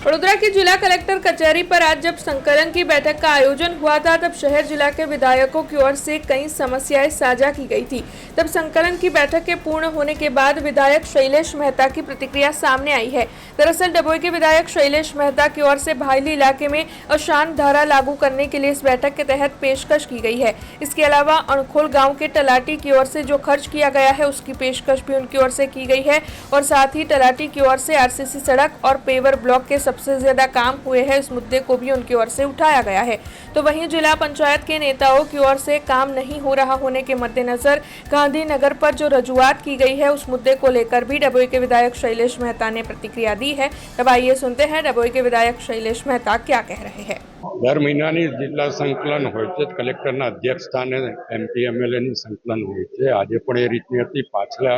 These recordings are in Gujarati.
वडोदरा की जिला कलेक्टर कचहरी पर आज जब संकलन की बैठक का आयोजन हुआ था, तब शहर जिला के विधायकों की ओर से कई समस्याएं साझा की गई थी। तब संकलन की बैठक के पूर्ण होने के बाद विधायक शैलेश मेहता की प्रतिक्रिया सामने आई है। दरअसल डभोई के विधायक शैलेश मेहता की ओर से भायली इलाके में अशांत धारा लागू करने के लिए इस बैठक के तहत पेशकश की गई है। इसके अलावा अणखोल गाँव के तलाटी की ओर से जो खर्च किया गया है, उसकी पेशकश भी उनकी ओर से की गई है और साथ ही तलाटी की ओर से आरसीसी सड़क और पेवर ब्लॉक के सबसे ज्यादा काम हुए हैं, इस मुद्दे को भी उनकी ओर से उठाया गया है। तो वहीं जिला पंचायत के नेताओं की ओर से काम नहीं हो रहा होने के मद्देनजर गांधीनगर पर जो रजूआत की गई है, उस मुद्दे को लेकर भी डभोई के विधायक शैलेश मेहता ने प्रतिक्रिया दी है। तब आइए सुनते हैं डभोई के विधायक शैलेश मेहता क्या कह रहे हैं। दर महीनाની જિલ્લા સંકલન હોય છે, કલેક્ટરના અધ્યક્ષ સ્થાને એમપી એમએલએની સંકલન હોય છે। આજે પણ એ રીતની હતી। પાછલા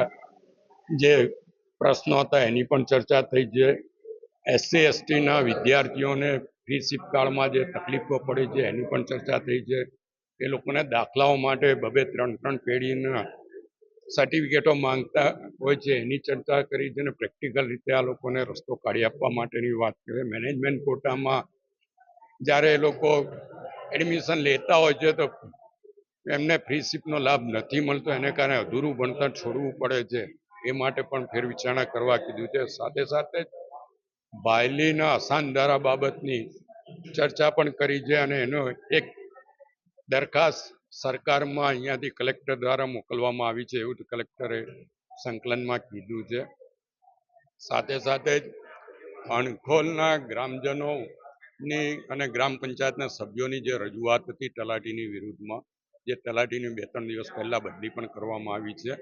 જે પ્રશ્નો હતા એની પણ ચર્ચા થઈ છે। એસસી એસટીના વિદ્યાર્થીઓને ફ્રી શિપકાળમાં જે તકલીફો પડી છે એની પણ ચર્ચા થઈ છે। એ લોકોને દાખલાઓ માટે બબે 3-3 પેઢીના સર્ટિફિકેટો માંગતા હોય છે એની ચર્ચા કરી છે અને પ્રેક્ટિકલ રીતે આ લોકોને રસ્તો કાઢી આપવા માટેની વાત કરી। મેનેજમેન્ટ કોટામાં જ્યારે એ લોકો એડમિશન લેતા હોય છે તો એમને ફ્રી શિપનો લાભ નથી મળતો, એને કારણે અધૂરું ભણતર છોડવું પડે છે। એ માટે પણ ફેર વિચારણા કરવા કીધું છે। સાથે સાથે ભાયલીના અસાન ધારા બાબતની ચર્ચા પણ કરી છે અને એનો એક દરખાસ્ત સરકારમાં અહીંયાથી કલેક્ટર દ્વારા મોકલવામાં આવી છે, એવું કલેક્ટરે સંકલનમાં કીધું છે। સાથે સાથે જ અણખોલના ગ્રામજનોની અને ગ્રામ પંચાયતના સભ્યોની જે રજૂઆત હતી તલાટીની વિરુદ્ધમાં, જે તલાટીની 2-3 દિવસ પહેલા બદલી પણ કરવામાં આવી છે।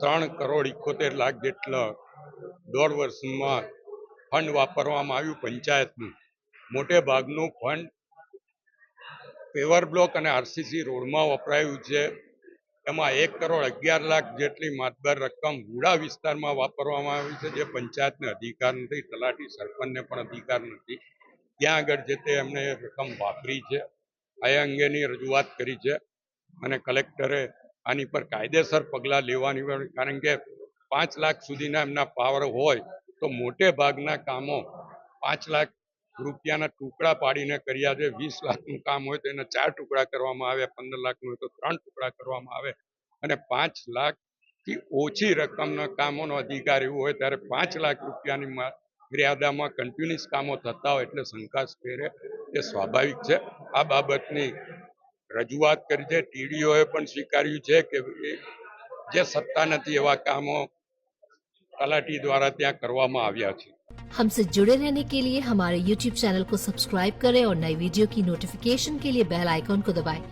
3,71,00,000 જેટલા 1.5 વર્ષમાં ફંડ વાપરવામાં આવ્યું પંચાયતનું। મોટે ભાગનું ફંડ પેવર બ્લોક અને આરસીસી રોડમાં વપરાયું છે। એમાં 1,11,00,000 જેટલી માતબર રકમ વુડા વિસ્તારમાં વાપરવામાં આવી છે, જે પંચાયતને અધિકાર નથી, તલાટી સરપંચને પણ અધિકાર નથી। ત્યાં આગળ જે તે એમણે રકમ વાપરી છે। આ અંગેની રજૂઆત કરી છે અને કલેક્ટરે આની પર કાયદેસર પગલાં લેવાની, કારણ કે 5 લાખ સુધીના એમના પાવર હોય તો મોટે ભાગના કામો 5 લાખ રૂપિયાના ટુકડા પાડીને કર્યા છે। 20 લાખનું કામ હોય તો એના 4 ટુકડા કરવામાં આવે, 15 લાખનું હોય તો 3 ટુકડા કરવામાં આવે અને 5 લાખથી ઓછી રકમના કામોનો અધિકાર એવું હોય ત્યારે 5 લાખ રૂપિયાની મર્યાદામાં કન્ટિન્યુઅસ કામો થતા હોય એટલે શંકાસ્પદ એ સ્વાભાવિક છે। આ બાબતની રજૂઆત કરી છે। ટીડીઓએ પણ સ્વીકાર્યું છે કે જે સત્તા નથી એવા કામો તલાટી द्वारा ત્યાં કરવામાં આવ્યા છે। हमसे जुड़े रहने के लिए हमारे YouTube चैनल को सब्सक्राइब करें और नई वीडियो की नोटिफिकेशन के लिए बेल आइकॉन को दबाएं।